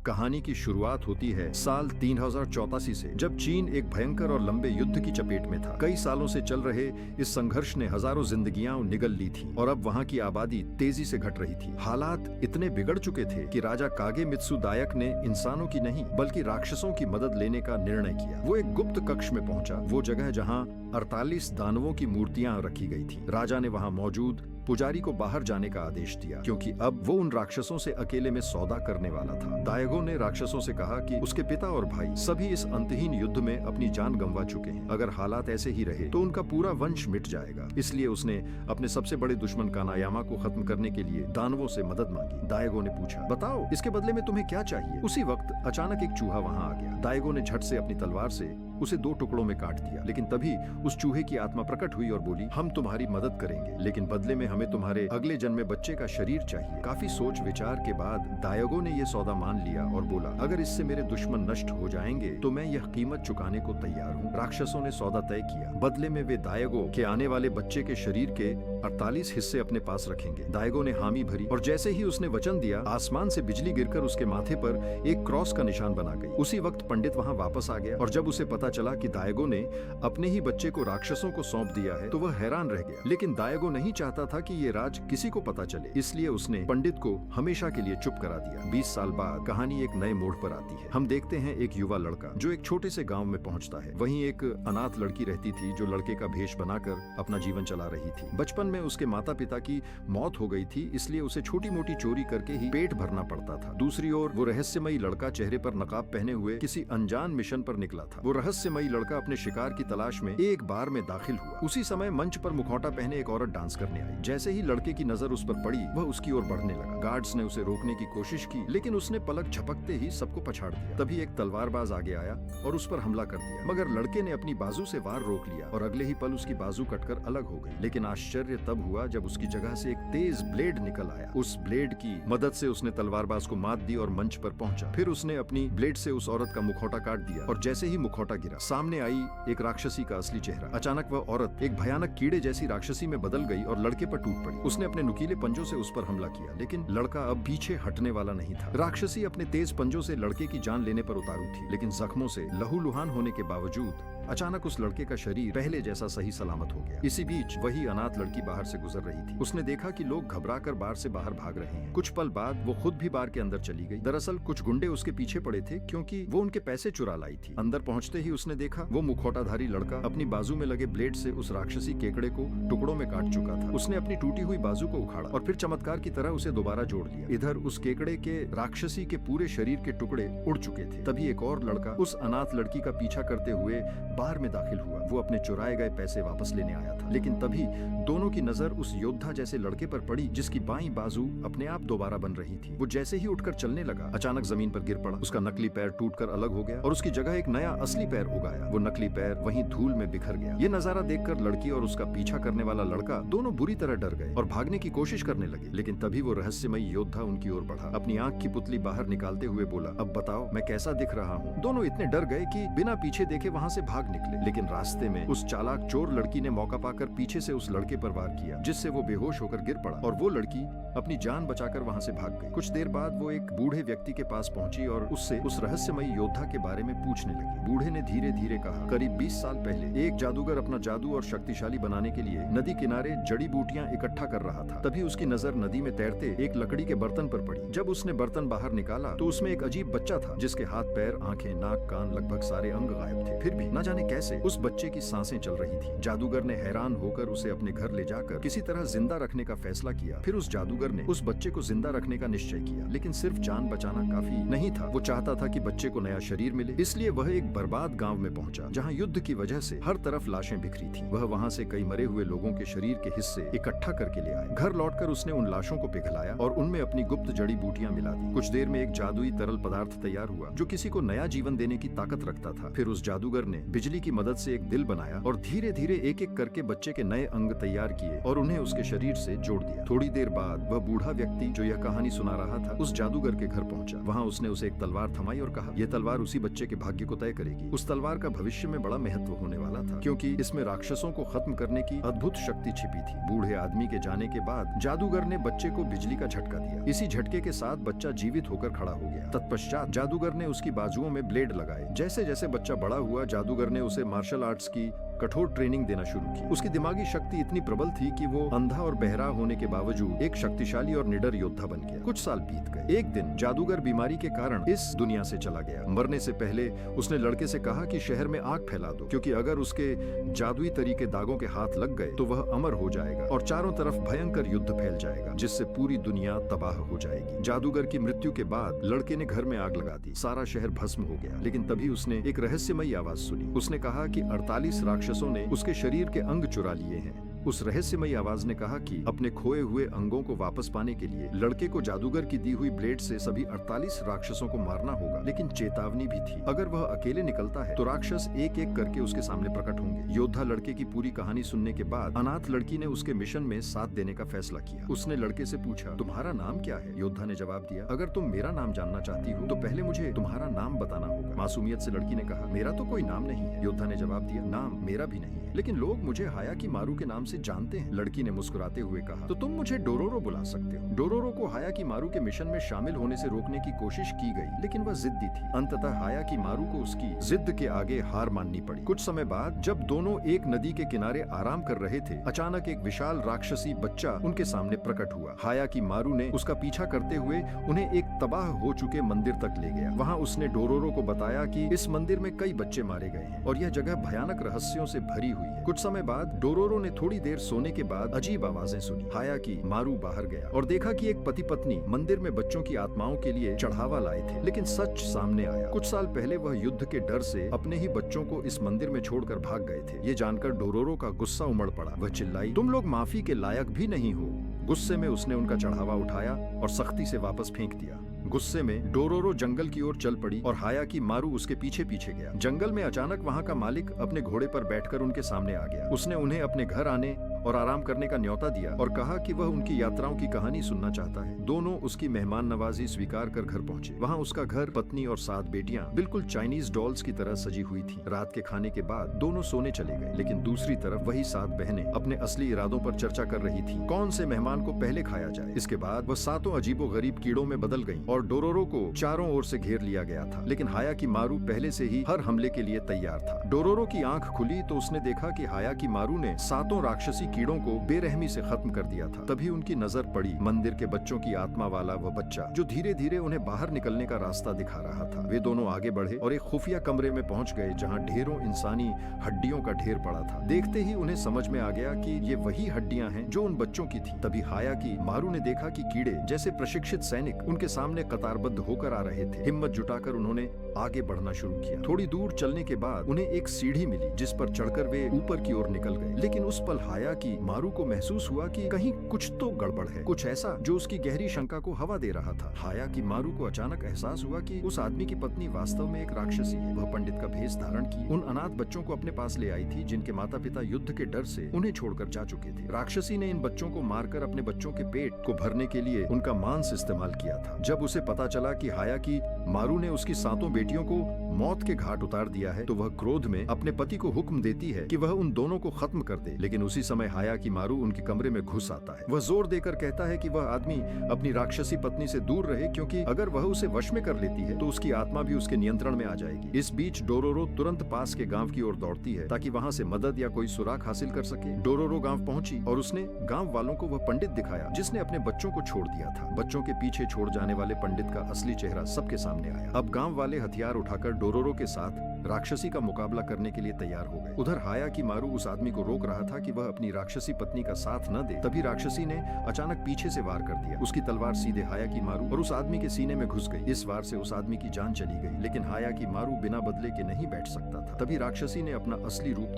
कहानी की शुरुआत होती है साल 3084 से, जब चीन एक भयंकर और लंबे युद्ध की चपेट में था। कई सालों से चल रहे इस संघर्ष ने हजारों जिंदगियां निगल ली थी और अब वहां की आबादी तेजी से घट रही थी। हालात इतने बिगड़ चुके थे कि राजा कागे मित्सुदायक ने इंसानों की नहीं बल्कि राक्षसों की मदद लेने का निर्णय किया। वो एक गुप्त कक्ष में पहुंचा, वो जगह जहां 48 दानवों की मूर्तियां रखी गई थी। राजा ने वहां मौजूद पुजारी को बाहर जाने का आदेश दिया, क्योंकि अब वो उन राक्षसों से अकेले में सौदा करने वाला था। दायगो ने राक्षसों से कहा कि उसके पिता और भाई सभी इस अंतहीन युद्ध में अपनी जान गंवा चुके हैं। अगर हालात ऐसे ही रहे तो उनका पूरा वंश मिट जाएगा। इसलिए उसने अपने सबसे बड़े दुश्मन कानायामा को खत्म करने के लिए दानवों से मदद मांगी। दायगो ने पूछा, बताओ इसके बदले में तुम्हें क्या चाहिए? उसी वक्त अचानक एक चूहा वहां आ गया। दायगो ने झट से अपनी तलवार से उसे 2 टुकड़ों में काट दिया, लेकिन तभी उस चूहे की आत्मा प्रकट हुई और बोली, हम तुम्हारी मदद करेंगे, लेकिन बदले में हमें तुम्हारे अगले जन्मे बच्चे का शरीर चाहिए। काफी सोच विचार के बाद दायगो ने यह सौदा मान लिया और बोला, अगर इससे मेरे दुश्मन नष्ट हो जाएंगे तो मैं यह कीमत चुकाने को तैयार हूँ। राक्षसों ने सौदा तय किया। बदले में वे दायगो के आने वाले बच्चे के शरीर के 48 हिस्से अपने पास रखेंगे। दायगो ने हामी भरी और जैसे ही उसने वचन दिया, आसमान से बिजली गिरकर उसके माथे पर एक क्रॉस का निशान बना गई। उसी वक्त पंडित वहां वापस आ गया और जब उसे पता चला कि दायगो ने अपने ही बच्चे को राक्षसों को सौंप दिया है तो वह हैरान रह गया। लेकिन दायगो नहीं चाहता था कि ये राज किसी को पता चले, इसलिए उसने पंडित को हमेशा के लिए चुप करा दिया। 20 साल बाद कहानी एक नए मोड़ पर आती है। हम देखते हैं एक युवा लड़का जो एक छोटे से गांव में पहुंचता है। वहीं एक अनाथ लड़की रहती थी जो लड़के का भेष बनाकर अपना जीवन चला रही थी। बचपन में उसके माता पिता की मौत हो गई थी, इसलिए उसे छोटी मोटी चोरी करके ही पेट भरना पड़ता था। दूसरी ओर वो रहस्यमयी लड़का चेहरे पर नकाब पहने हुए किसी अनजान मिशन पर निकला था। वो रहस्यमयी लड़का अपने शिकार की तलाश में एक बार में दाखिल हुआ। उसी समय मंच पर मुखौटा पहने एक औरत डांस करने आई। जैसे ही लड़के की नजर उस पर पड़ी, वह उसकी ओर बढ़ने लगा। गार्ड्स ने उसे रोकने की कोशिश की, लेकिन उसने पलक झपकते ही सबको पछाड़ दिया। तभी एक तलवारबाज आगे आया और उस पर हमला कर दिया, मगर लड़के ने अपनी बाजू से वार रोक लिया और अगले ही पल उसकी बाजू कटकर अलग हो गई। लेकिन आश्चर्य तब हुआ जब उसकी जगह से एक तेज ब्लेड निकल आया। उस ब्लेड की मदद से उसने तलवारबाज को मात दी और मंच पर पहुंचा। फिर उसने अपनी ब्लेड से उस औरत का मुखौटा काट दिया और जैसे ही मुखौटा गिरा, सामने आई एक राक्षसी का असली चेहरा। अचानक वह औरत एक भयानक कीड़े जैसी राक्षसी में बदल गई और लड़के पर टूट पड़ी। उसने अपने नुकीले पंजों से उस पर हमला किया, लेकिन लड़का अब पीछे हटने वाला नहीं था। राक्षसी अपने तेज पंजों से लड़के की जान लेने पर उतारू थी, लेकिन जख्मों से लहूलुहान होने के बावजूद अचानक उस लड़के का शरीर पहले जैसा सही सलामत हो गया। इसी बीच वही अनाथ लड़की बाहर से गुजर रही थी। उसने देखा कि लोग घबराकर बार से बाहर भाग रहे हैं। कुछ पल बाद वो खुद भी बार के अंदर चली गई। दरअसल कुछ गुंडे उसके पीछे पड़े थे, क्योंकि वो उनके पैसे चुरा लाई थी। अंदर पहुंचते ही उसने देखा वो मुखौटाधारी लड़का अपनी बाजू में लगे ब्लेड से उस राक्षसी केकड़े को टुकड़ों में काट चुका था। उसने अपनी टूटी हुई बाजू को उखाड़ा और फिर चमत्कार की तरह उसे दोबारा जोड़ लिया। इधर उस केकड़े के राक्षसी के पूरे शरीर के टुकड़े उड़ चुके थे। तभी एक और लड़का उस अनाथ लड़की का पीछा करते हुए बार में दाखिल हुआ। वो अपने चुराए गए पैसे वापस लेने आया था, लेकिन तभी दोनों की नजर उस योद्धा जैसे लड़के पर पड़ी जिसकी बाईं बाजू अपने आप दोबारा बन रही थी। वो जैसे ही उठकर चलने लगा, अचानक जमीन पर गिर पड़ा। उसका नकली पैर टूटकर अलग हो गया और उसकी जगह एक नया असली पैर उगाया। वो नकली पैर वहीं धूल में बिखर गया। ये नजारा देखकर लड़की और उसका पीछा करने वाला लड़का दोनों बुरी तरह डर गए और भागने की कोशिश करने लगे। लेकिन तभी वो रहस्यमयी योद्धा उनकी ओर बढ़ा। अपनी आंख की पुतली बाहर निकालते हुए बोला, अब बताओ मैं कैसा दिख रहा हूँ? दोनों इतने डर गए कि बिना पीछे देखे वहाँ से भाग निकले। लेकिन रास्ते में उस चालाक चोर लड़की ने मौका पाकर पीछे से उस लड़के पर वार किया, जिससे वो बेहोश होकर गिर पड़ा और वो लड़की अपनी जान बचाकर वहां से भाग गई। कुछ देर बाद वो एक बूढ़े व्यक्ति के पास पहुंची और उससे उस रहस्यमयी योद्धा के बारे में पूछने लगी। बूढ़े ने धीरे धीरे कहा, करीब 20 साल पहले एक जादूगर अपना जादू और शक्तिशाली बनाने के लिए नदी किनारे जड़ी बूटियां इकट्ठा कर रहा था। तभी उसकी नजर नदी में तैरते एक लकड़ी के बर्तन पर पड़ी। जब उसने बर्तन बाहर निकाला तो उसमें एक अजीब बच्चा था, जिसके हाथ पैर आंखें नाक कान लगभग सारे अंग गायब थे। फिर भी न जाने कैसे उस बच्चे की सांसें चल रही थी। जादूगर ने हैरान होकर उसे अपने घर ले जाकर किसी तरह जिंदा रखने का फैसला किया। फिर उस जादूगर ने उस बच्चे को जिंदा रखने का निश्चय किया, लेकिन सिर्फ जान बचाना काफी नहीं था। वो चाहता था कि बच्चे को नया शरीर मिले, इसलिए वह एक बर्बाद गांव में पहुंचा जहां युद्ध की वजह से हर तरफ लाशें बिखरी थी। वह वहां से कई मरे हुए लोगों के शरीर के हिस्से इकट्ठा करके ले आया। घर लौटकर उसने उन लाशों को पिघलाया और उनमें अपनी गुप्त जड़ी बूटियां मिला दी। कुछ देर में एक जादुई तरल पदार्थ तैयार हुआ जो किसी को नया जीवन देने की ताकत रखता था। फिर उस जादूगर ने बिजली की मदद से एक दिल बनाया और धीरे धीरे एक एक करके बच्चे के नए अंग तैयार किए और उन्हें उसके शरीर से जोड़ दिया। थोड़ी देर बाद वह बूढ़ा व्यक्ति जो यह कहानी सुना रहा था उस जादूगर के घर पहुंचा। वहां उसने उसे एक तलवार थमाई और कहा, यह तलवार उसी बच्चे के भाग्य को तय करेगी। उस तलवार का भविष्य में बड़ा महत्व होने वाला था, क्योंकि इसमें राक्षसों को खत्म करने की अद्भुत शक्ति छिपी थी। बूढ़े आदमी के जाने के बाद जादूगर ने बच्चे को बिजली का झटका दिया। इसी झटके के साथ बच्चा जीवित होकर खड़ा हो गया। तत्पश्चात जादूगर ने उसकी बाजुओं में ब्लेड लगाए। जैसे जैसे बच्चा बड़ा हुआ, जादूगर ने उसे मार्शल आर्ट्स की कठोर ट्रेनिंग देना शुरू की। उसकी दिमागी शक्ति इतनी प्रबल थी कि वो अंधा और बहरा होने के बावजूद एक शक्तिशाली और निडर योद्धा बन गया। कुछ साल बीत गए। एक दिन जादूगर बीमारी के कारण इस दुनिया से चला गया। मरने से पहले उसने लड़के से कहा कि शहर में आग फैला दो, क्योंकि अगर उसके जादुई तरीके दागों के हाथ लग गए तो वह अमर हो जाएगा और चारों तरफ भयंकर युद्ध फैल जाएगा, जिससे पूरी दुनिया तबाह हो जाएगी। जादूगर की मृत्यु के बाद लड़के ने घर में आग लगा दी। सारा शहर भस्म हो गया। लेकिन तभी उसने एक रहस्यमयी आवाज सुनी। उसने कहा कि 48 राक्षसों ने उसके शरीर के अंग चुरा लिए हैं। उस रहस्यमयी आवाज ने कहा कि अपने खोए हुए अंगों को वापस पाने के लिए लड़के को जादूगर की दी हुई ब्लेड से सभी 48 राक्षसों को मारना होगा। लेकिन चेतावनी भी थी, अगर वह अकेले निकलता है तो राक्षस एक एक करके उसके सामने प्रकट होंगे। योद्धा लड़के की पूरी कहानी सुनने के बाद अनाथ लड़की ने उसके मिशन में साथ देने का फैसला किया। उसने लड़के से पूछा, तुम्हारा नाम क्या है? योद्धा ने जवाब दिया, अगर तुम मेरा नाम जानना चाहती हो तो पहले मुझे तुम्हारा नाम बताना होगा। मासूमियत से लड़की ने कहा, मेरा तो कोई नाम नहीं है। योद्धा ने जवाब दिया, नाम मेरा भी नहीं है, लेकिन लोग मुझे हायाकी मारू के नाम से जानते हैं। लड़की ने मुस्कुराते हुए कहा, तो तुम मुझे डोरोरो बुला सकते हो। डोरोरो को हायाकी मारू के मिशन में शामिल होने से रोकने की कोशिश की गई, लेकिन वह जिद्दी थी। अंततः हायाकी मारू को उसकी जिद के आगे हार माननी पड़ी। कुछ समय बाद जब दोनों एक नदी के किनारे आराम कर रहे थे, अचानक एक विशाल राक्षसी बच्चा उनके सामने प्रकट हुआ। हायाकी मारू ने उसका पीछा करते हुए उन्हें एक तबाह हो चुके मंदिर तक ले गया। वहाँ उसने डोरोरो को बताया कि इस मंदिर में कई बच्चे मारे गए हैं और यह जगह भयानक रहस्यों से भरी हुई है। कुछ समय बाद डोरोरो ने थोड़ी देर सोने के बाद अजीब आवाजें सुनी। हायाकी मारू बाहर गया और देखा कि एक पति पत्नी मंदिर में बच्चों की आत्माओं के लिए चढ़ावा लाए थे, लेकिन सच सामने आया। कुछ साल पहले वह युद्ध के डर से अपने ही बच्चों को इस मंदिर में छोड़कर भाग गए थे। ये जानकर डोरोरो का गुस्सा उमड़ पड़ा। वह चिल्लाई, तुम लोग माफी के लायक भी नहीं हो। गुस्से में उसने उनका चढ़ावा उठाया और सख्ती से वापस फेंक दिया। गुस्से में डोरोरो जंगल की ओर चल पड़ी और हायाकी मारू उसके पीछे पीछे गया। जंगल में अचानक वहाँ का मालिक अपने घोड़े पर बैठकर उनके सामने आ गया। उसने उन्हें अपने घर आने और आराम करने का न्योता दिया और कहा कि वह उनकी यात्राओं की कहानी सुनना चाहता है। दोनों उसकी मेहमान नवाजी स्वीकार कर घर पहुंचे। वहाँ उसका घर, पत्नी और 7 बेटियां बिल्कुल चाइनीज डॉल्स की तरह सजी हुई थी। रात के खाने के बाद दोनों सोने चले गए, लेकिन दूसरी तरफ वही 7 बहनें अपने असली इरादों पर चर्चा कर रही थी। कौन से मेहमान को पहले खाया जाए। इसके बाद वह 7 अजीबो गरीब कीड़ों में बदल गयी और डोरोरो को चारों ओर से घेर लिया गया था। लेकिन हायाकी मारू पहले से ही हर हमले के लिए तैयार था। डोरोरो की आंख खुली तो उसने देखा कि हायाकी मारू ने 7 राक्षसी कीड़ों को बेरहमी से खत्म कर दिया था। तभी उनकी नजर पड़ी मंदिर के बच्चों की आत्मा वाला वह बच्चा, जो धीरे धीरे उन्हें बाहर निकलने का रास्ता दिखा रहा था। वे दोनों आगे बढ़े और एक खुफिया कमरे में पहुंच गए, जहां ढेरों इंसानी हड्डियों का ढेर पड़ा था। देखते ही उन्हें समझ में आ गया कि ये वही हड्डियां हैं जो उन बच्चों की थी। तभी हायाकी मारू ने देखा कि कीड़े जैसे प्रशिक्षित सैनिक उनके सामने कतारबद्ध होकर आ रहे थे। हिम्मत जुटाकर उन्होंने आगे बढ़ना शुरू किया। थोड़ी दूर चलने के बाद उन्हें एक सीढ़ी मिली, जिस पर चढ़कर वे ऊपर की ओर निकल गए। लेकिन उस पल हायाकी मारू को महसूस हुआ कि कहीं कुछ तो गड़बड़ है, कुछ ऐसा जो उसकी गहरी शंका को हवा दे रहा था। हायाकी मारू को अचानक एहसास हुआ कि उस आदमी की पत्नी वास्तव में एक राक्षसी है। वह पंडित का भेष धारण की उन अनाथ बच्चों को अपने पास ले आई थी, जिनके माता पिता युद्ध के डर से उन्हें छोड़कर जा चुके थे। राक्षसी ने इन बच्चों को मारकर अपने बच्चों के पेट को भरने के लिए उनका मांस इस्तेमाल किया था। जब उसे पता चला कि हायाकी मारू ने उसकी 7 बेटियों को मौत के घाट उतार दिया है, तो वह क्रोध में अपने पति को हुक्म देती है कि वह उन दोनों को खत्म कर दे। लेकिन उसी समय हायाकी मारू उनके कमरे में घुस आता है। वह जोर देकर कहता है कि वह आदमी अपनी राक्षसी पत्नी से दूर रहे, क्योंकि अगर वह उसे वश में कर लेती है तो उसकी आत्मा भी उसके नियंत्रण में आ जाएगी। इस बीच डोरोरो तुरंत पास के गांव की ओर दौड़ती है, ताकि वहां से मदद या कोई सुराग हासिल कर सके। डोरोरो गांव पहुंची और उसने गांव वालों को वह पंडित दिखाया जिसने अपने बच्चों को छोड़ दिया था। बच्चों के पीछे छोड़ जाने वाले पंडित का असली चेहरा सबके सामने आया। अब गांव वाले हथियार उठाकर डोरोरो के साथ राक्षसी का मुकाबला करने के लिए तैयार हो गए। उधर हायाकी मारू उस आदमी को रोक रहा था कि वह अपनी राक्षसी पत्नी का साथ न दे। तभी राक्षसी ने अचानक पीछे से वार कर दिया। उसकी तलवार सीधे हायाकी मारू और उस आदमी के सीने में घुस गई। इस वार से उस आदमी की जान चली गई, लेकिन हायाकी मारू बिना बदले के नहीं बैठ सकता था। तभी राक्षसी ने अपना असली रूप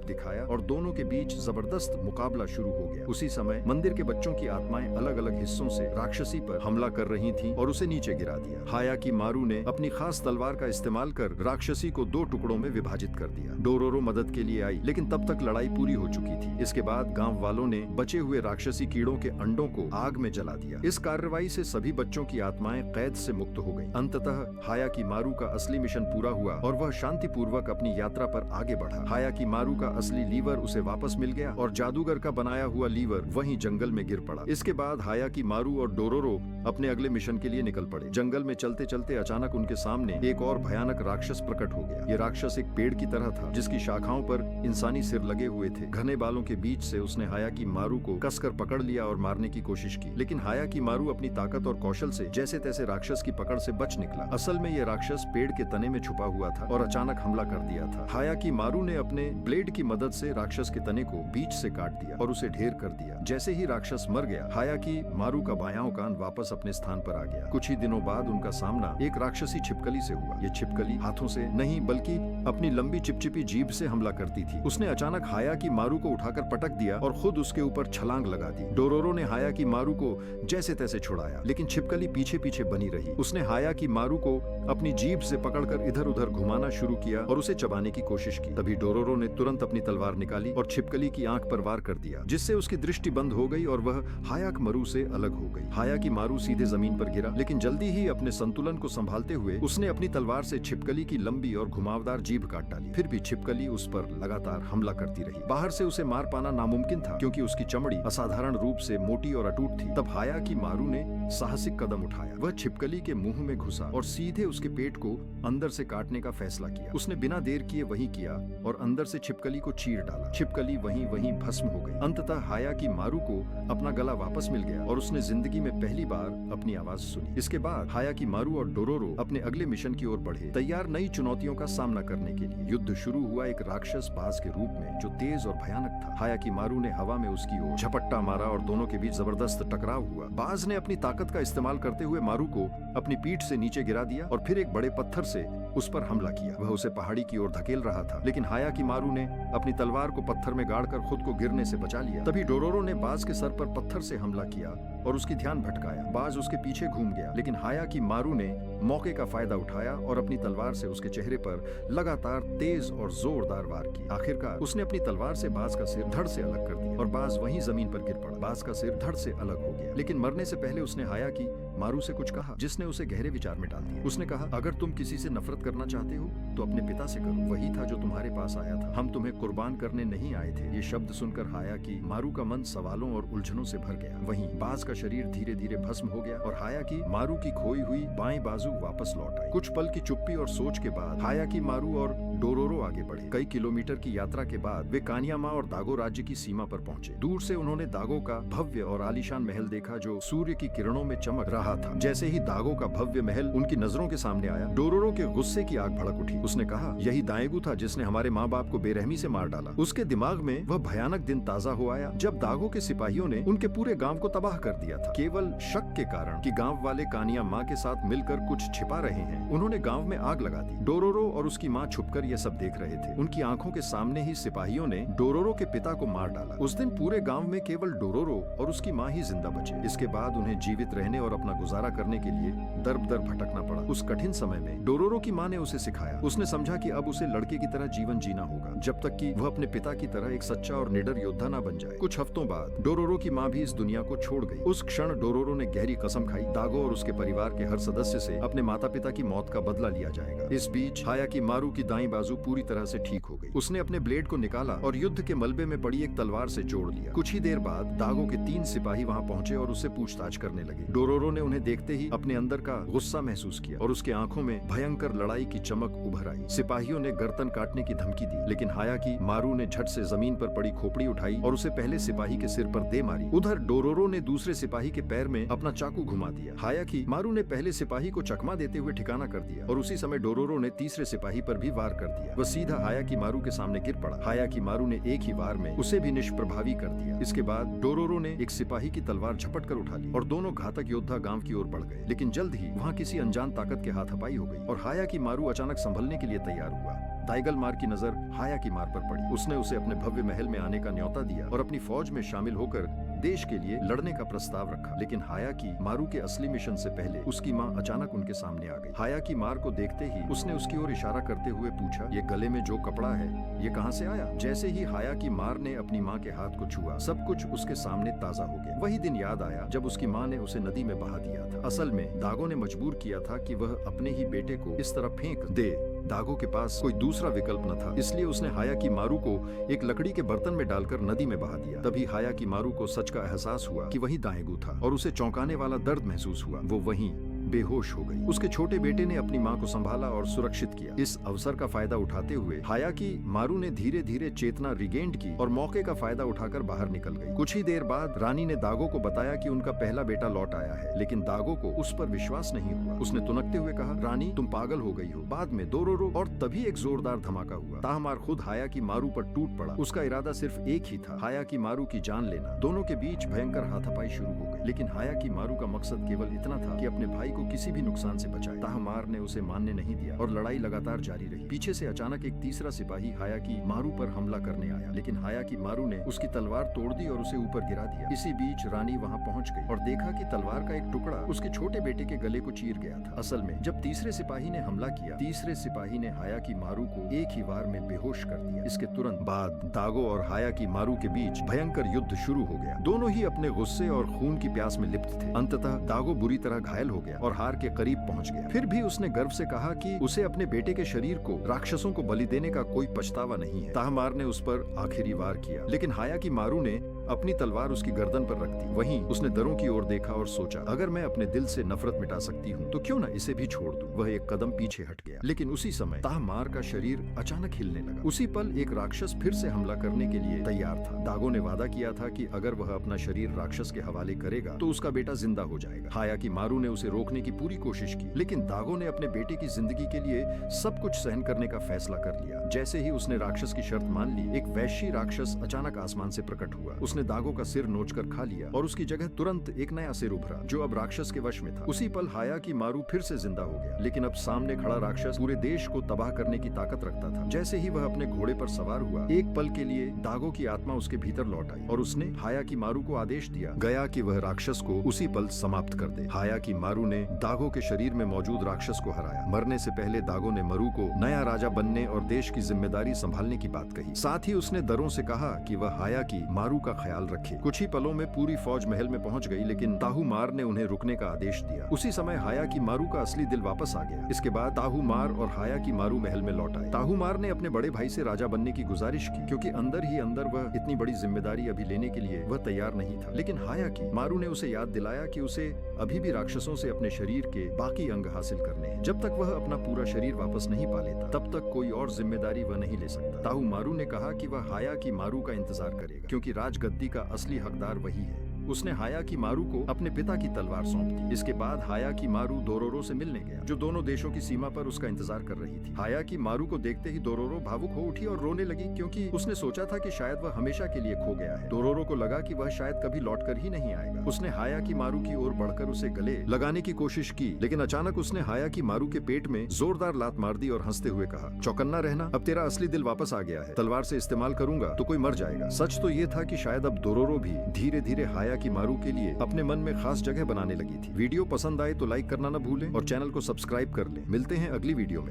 दिखाया और दोनों के बीच जबरदस्त मुकाबला शुरू हो गया। उसी समय मंदिर के बच्चों की आत्माएं अलग अलग हिस्सों से राक्षसी पर हमला कर रही थीं और उसे नीचे गिरा दिया। हायाकी मारू ने अपनी खास तलवार का इस्तेमाल कर राक्षसी को 2 टुकड़ों में विभाजित कर दिया। डोरोरो मदद के लिए आई, लेकिन तब तक लड़ाई पूरी हो चुकी थी। इसके बाद गांव वालों ने बचे हुए राक्षसी कीड़ों के अंडों को आग में जला दिया। इस कार्रवाई से सभी बच्चों की आत्माएं कैद से मुक्त हो गईं। अंततः हायाकीमारू का असली मिशन पूरा हुआ और वह शांतिपूर्वक अपनी यात्रा पर आगे बढ़ा। हायाकीमारू का असली लीवर उसे वापस मिल गया और जादूगर का बनाया हुआ लीवर वहीं जंगल में गिर पड़ा। इसके बाद हायाकीमारू और डोरोरो अपने अगले मिशन के लिए निकल पड़े। जंगल में चलते चलते अचानक उनके सामने एक और भयानक राक्षस प्रकट हो गया। ये राक्षस एक पेड़ की तरह था जिसकी शाखाओं पर इंसानी सिर लगे हुए थे। घने बालों के बीच से उसने हायाकीमारू को कसकर पकड़ लिया और मारने की कोशिश की, लेकिन हायाकीमारू अपनी ताकत और कौशल से जैसे तैसे राक्षस की पकड़ से बच निकला। असल में ये राक्षस पेड़ के तने में छुपा हुआ था और अचानक हमला कर दिया था। हायाकीमारू ने अपने ब्लेड की मदद से राक्षस के तने को बीच से काट दिया और उसे ढेर कर दिया। जैसे ही राक्षस मर गया, हायाकीमारू का बायां कान वापस अपने स्थान पर आ गया। कुछ ही दिनों बाद उनका सामना एक राक्षसी छिपकली से हुआ। ये छिपकली हाथों से नहीं बल्कि अपनी लंबी चिपचिपी जीभ से हमला करती थी। उसने अचानक हायाकीमारू को उठाकर पटक दिया और खुद उसके ऊपर छलांग लगा दी। डोरोरो ने हायाकीमारू को जैसे तैसे छुड़ाया, लेकिन छिपकली पीछे पीछे बनी रही। उसने हायाकीमारू को अपनी जीभ से पकड़कर इधर उधर घुमाना शुरू किया और उसे चबाने की कोशिश की। तभी डोरोरो ने तुरंत अपनी तलवार निकाली और छिपकली की आंख पर वार कर दिया, जिससे उसकी दृष्टि बंद हो गई और वह हायाकीमारू से अलग हो गई। हायाकीमारू सीधे जमीन पर गिरा, लेकिन जल्दी ही अपने संतुलन को संभालते हुए उसने अपनी तलवार से छिपकली की लंबी और घुमावदार जीभ काट डाली। फिर भी छिपकली उस पर लगातार हमला करती रही। बाहर से उसे मार पाना नामुमकिन था क्योंकि उसकी चमड़ी असाधारण रूप से मोटी और अटूट थी। तब हायाकीमारू ने साहसिक कदम उठाया। वह छिपकली के मुंह में घुसा और सीधे उसके पेट को अंदर से काटने का फैसला किया। उसने बिना देर किए वही किया और अंदर से छिपकली को चीर डाला। छिपकली वहीं भस्म हो गई। अंततः हायाकीमारू को अपना गला वापस मिल गया और उसने जिंदगी में पहली बार अपनी आवाज सुनी। इसके बाद हायाकीमारू और डोरोरो अपने अगले मिशन की ओर बढ़े, तैयार नई चुनौतियों का सामना करने के लिए। युद्ध शुरू हुआ एक राक्षस बाज के रूप में जो तेज और भयानक था। हायाकीमारू ने हवा में उसकी ओर झपट्टा मारा और दोनों के बीच जबरदस्त टकराव हुआ। बाज ने अपनी ताकत का इस्तेमाल करते हुए मारू को अपनी पीठ से नीचे गिरा दिया और फिर एक बड़े पत्थर से उस पर हमला किया। वह उसे पहाड़ी की ओर धकेल रहा था, लेकिन हायाकीमारू ने अपनी तलवार को पत्थर में गाड़कर खुद को गिरने से बचा लिया। तभी डोरोरो ने बाज के सर पर पत्थर से हमला किया और उसकी ध्यान भटकाया। बाज उसके पीछे घूम गया, लेकिन हायाकीमारू ने मौके का फायदा उठाया और अपनी तलवार से उसके चेहरे पर लगातार तेज और जोरदार वार की। आखिरकार उसने अपनी तलवार से बाज का सिर धड़ से अलग कर दिया और बाज वहीं जमीन पर गिर पड़ा। बाज का सिर धड़ से अलग हो गया, लेकिन मरने से पहले उसने हायाकीमारू से कुछ कहा जिसने उसे गहरे विचार में डाल दिया। उसने कहा, अगर तुम किसी से नफरत करना चाहते हो तो अपने पिता से करो, वही था जो तुम्हारे पास आया था। हम तुम्हें कुर्बान करने नहीं आए थे। ये शब्द सुनकर हायाकीमारू का मन सवालों और उलझनों से भर गया। वहीं बाज का शरीर धीरे धीरे भस्म हो गया और हायाकीमारू की खोई हुई बाएं बाजू वापस लौट आई। कुछ पल की चुप्पी और सोच के बाद हायाकीमारू और डोरोरो आगे बढ़े। कई किलोमीटर की यात्रा के बाद वे कानियामा और दागो राज्य की सीमा पर पहुंचे। दूर से उन्होंने दागो का भव्य और आलीशान महल देखा जो सूर्य की किरणों में चमक रहा था। जैसे ही दागो का भव्य महल उनकी नजरों के सामने आया, डोरोरो के गुस्से की आग भड़क उठी। उसने कहा, यही दाएगू था जिसने हमारे माँ बाप को बेरहमी से मार डाला। उसके दिमाग में वह भयानक दिन ताजा हो आया जब दागो के सिपाहियों ने उनके पूरे गांव को तबाह कर दिया था, केवल शक के कारण कि गांव वाले कानिया माँ के साथ मिलकर कुछ छिपा रहे हैं। उन्होंने गांव में आग लगा दी। डोरोरो और उसकी माँ छुपकर ये सब देख रहे थे। उनकी आंखों के सामने ही सिपाहियों ने डोरोरो के पिता को मार डाला। उस दिन पूरे गांव में केवल डोरोरो और उसकी माँ ही जिंदा बचे। इसके बाद उन्हें जीवित रहने और अपना गुजारा करने के लिए दर दर भटकना पड़ा। उस कठिन समय में डोरोरो की माँ ने उसे सिखाया। उसने समझा कि अब उसे लड़के की तरह जीवन जीना होगा जब तक कि वह अपने पिता की तरह एक सच्चा और निडर योद्धा न बन जाए। कुछ हफ्तों बाद डोरोरो की माँ भी इस दुनिया को छोड़ गई। उस क्षण डोरोरो ने गहरी कसम खाई, दागो और उसके परिवार के हर सदस्य से अपने माता पिता की मौत का बदला लिया जाएगा। इस बीच हायाकीमारू की दाईं बाजू पूरी तरह से ठीक हो गई। उसने अपने ब्लेड को निकाला और युद्ध के मलबे में पड़ी एक तलवार से जोड़ लिया। कुछ ही देर बाद दागो के 3 सिपाही वहां पहुंचे और उससे पूछताछ करने लगे। डोरोरो ने उन्हें देखते ही अपने अंदर का गुस्सा महसूस किया और उसके आंखों में भयंकर लड़ाई की चमक उभर आई। सिपाहियों ने गर्दन काटने की धमकी दी, लेकिन हायाकीमारू ने झट से जमीन पर पड़ी खोपड़ी उठाई और उसे पहले सिपाही के सिर पर दे मारी। उधर डोरोरो ने दूसरे सिपाही के पैर में अपना चाकू घुमा दिया। हायाकीमारू ने पहले सिपाही को चकमा देते हुए ठिकाना कर दिया और उसी समय डोरोरो ने तीसरे सिपाही पर भी वार कर दिया। वह सीधा हायाकीमारू के सामने गिर पड़ा। हायाकीमारू ने एक ही वार में उसे भी निष्प्रभावी कर दिया। इसके बाद डोरोरो ने एक सिपाही की तलवार झपट कर उठा ली और दोनों घातक योद्धा गांव की ओर बढ़ गए। लेकिन जल्द ही वहां किसी अनजान ताकत के हाथापाई हो गई और हायाकीमारू अचानक संभलने के लिए तैयार हुआ। दाइगल मार की नजर हाया की मार पर पड़ी। उसने उसे अपने भव्य महल में आने का न्योता दिया और अपनी फौज में शामिल होकर देश के लिए लड़ने का प्रस्ताव रखा। लेकिन हाया की मारू के असली मिशन से पहले उसकी माँ अचानक उनके सामने आ गई। हाया की मार को देखते ही उसने उसकी ओर इशारा करते हुए पूछा, ये गले में जो कपड़ा है ये कहाँ से आया? जैसे ही हाया की मार ने अपनी माँ के हाथ को छुआ, सब कुछ उसके सामने ताजा हो गया। वही दिन याद आया जब उसकी माँ ने उसे नदी में बहा दिया था। असल में दागो ने मजबूर किया था कि वह अपने ही बेटे को इस तरह फेंक दे। दागो के पास कोई दूसरा विकल्प न था, इसलिए उसने हाया की मारू को एक लकड़ी के बर्तन में डालकर नदी में बहा दिया। तभी हाया की मारू को सच का एहसास हुआ कि वही दाएगू था और उसे चौंकाने वाला दर्द महसूस हुआ। वो वहीं बेहोश हो गई। उसके छोटे बेटे ने अपनी मां को संभाला और सुरक्षित किया। इस अवसर का फायदा उठाते हुए हाया की मारू ने धीरे धीरे चेतना रिगेंड की और मौके का फायदा उठाकर बाहर निकल गई। कुछ ही देर बाद रानी ने दागो को बताया कि उनका पहला बेटा लौट आया है, लेकिन दागो को उस पर विश्वास नहीं हुआ। उसने तुनकते हुए कहा, रानी तुम पागल हो गई हो। बाद में दोरोरो और तभी एक जोरदार धमाका हुआ। ताहमार खुद हाया की मारू पर टूट पड़ा। उसका इरादा सिर्फ एक ही था, हाया की मारू की जान लेना। दोनों के बीच भयंकर हाथापाई शुरू हो गई, लेकिन हाया की मारू का मकसद केवल इतना था कि अपने भाई को किसी भी नुकसान से बचाए। ताहमार ने उसे मानने नहीं दिया और लड़ाई लगातार जारी रही। पीछे से अचानक एक तीसरा सिपाही हाया की मारू पर हमला करने आया, लेकिन हाया की मारू ने उसकी तलवार तोड़ दी और उसे ऊपर गिरा दिया। इसी बीच रानी वहां पहुंच गई और देखा कि तलवार का एक टुकड़ा उसके छोटे बेटे के गले को चीर गया था। असल में जब तीसरे सिपाही ने हमला किया, तीसरे सिपाही ने हाया की मारू को एक ही वार में बेहोश कर दिया। इसके तुरंत बाद दागो और हाया की मारू के बीच भयंकर युद्ध शुरू हो गया। दोनों ही अपने गुस्से और खून की प्यास में लिप्त थे। अंततः दागो बुरी तरह घायल हो गया और हार के करीब पहुंच गया। फिर भी उसने गर्व से कहा कि उसे अपने बेटे के शरीर को राक्षसों को बलि देने का कोई पछतावा नहीं है। ताहमार ने उस पर आखिरी वार किया, लेकिन हाया की मारू ने अपनी तलवार उसकी गर्दन पर रख दी। वहीं उसने दरों की ओर देखा और सोचा, अगर मैं अपने दिल से नफरत मिटा सकती हूँ तो क्यों ना इसे भी छोड़ दूं। वह एक कदम पीछे हट गया, लेकिन उसी समय ताहमार का शरीर अचानक हिलने लगा। उसी पल एक राक्षस फिर से हमला करने के लिए तैयार था। दागो ने वादा किया था कि अगर वह अपना शरीर राक्षस के हवाले करेगा तो उसका बेटा जिंदा हो जाएगा। हाया की मारू ने उसे रोकने की पूरी कोशिश की, लेकिन दागो ने अपने बेटे की जिंदगी के लिए सब कुछ सहन करने का फैसला कर लिया। जैसे ही उसने राक्षस की शर्त मान ली, एक वैश्य राक्षस अचानक आसमान से प्रकट हुआ। उसने दागो का सिर नोचकर खा लिया और उसकी जगह तुरंत एक नया सिर उभरा जो अब राक्षस के वश में था। उसी पल हाया की मारू फिर से जिंदा हो गया, लेकिन अब सामने खड़ा राक्षस पूरे देश को तबाह करने की ताकत रखता था। जैसे ही वह अपने घोड़े पर सवार हुआ, एक पल के लिए दागो की आत्मा उसके भीतर लौट आई और उसने हाया की मारू को आदेश दिया गया कि वह राक्षस को उसी पल समाप्त कर दे। हाया की मारू ने दागो के शरीर में मौजूद राक्षस को हराया। मरने से पहले दागो ने मरू को नया राजा बनने और देश की जिम्मेदारी संभालने की बात कही। साथ ही उसने दरों से कहा कि वह हाया की मारू का ख्याल रखे। कुछ ही पलों में पूरी फौज महल में पहुंच गई, लेकिन ताहूमार ने उन्हें रुकने का आदेश दिया। उसी समय हाया की मारू का असली दिल वापस आ गया। इसके बाद ताहूमार और हाया की मारू महल में लौट आए। ताहूमार ने अपने बड़े भाई से राजा बनने की गुजारिश की, क्योंकि अंदर ही अंदर वह इतनी बड़ी जिम्मेदारी अभी लेने के लिए वह तैयार नहीं था। लेकिन हाया की मारू ने उसे याद दिलाया कि उसे अभी भी राक्षसों से अपने शरीर के बाकी अंग हासिल करने हैं। जब तक वह अपना पूरा शरीर वापस नहीं पा लेता, तब तक कोई और जिम्मेदारी वह नहीं ले सकता। ताहूमारू ने कहा कि वह हाया की मारू का इंतजार करेगा, क्योंकि राजगद्दी का असली हकदार वही है। उसने हाया की मारू को अपने पिता की तलवार सौंप दी। इसके बाद हाया की मारू दोरोरो से मिलने गया, जो दोनों देशों की सीमा पर उसका इंतजार कर रही थी। हाया की मारू को देखते ही दोरोरो भावुक हो उठी और रोने लगी, क्योंकि उसने सोचा था कि शायद वह हमेशा के लिए खो गया है। दोरोरो को लगा कि वह शायद कभी लौटकर ही नहीं आएगा। उसने हाया की मारू की ओर बढ़कर उसे गले लगाने की कोशिश की, लेकिन अचानक उसने हाया की मारू के पेट में जोरदार लात मार दी और हंसते हुए कहा, चौकन्ना रहना, अब तेरा असली दिल वापस आ गया है। तलवार से इस्तेमाल करूंगा तो कोई मर जाएगा। सच तो ये था कि शायद अब दोरोरो भी धीरे धीरे हाया की मारू के लिए अपने मन में खास जगह बनाने लगी थी। वीडियो पसंद आए तो लाइक करना न भूलें और चैनल को सब्सक्राइब कर लें। मिलते हैं अगली वीडियो में।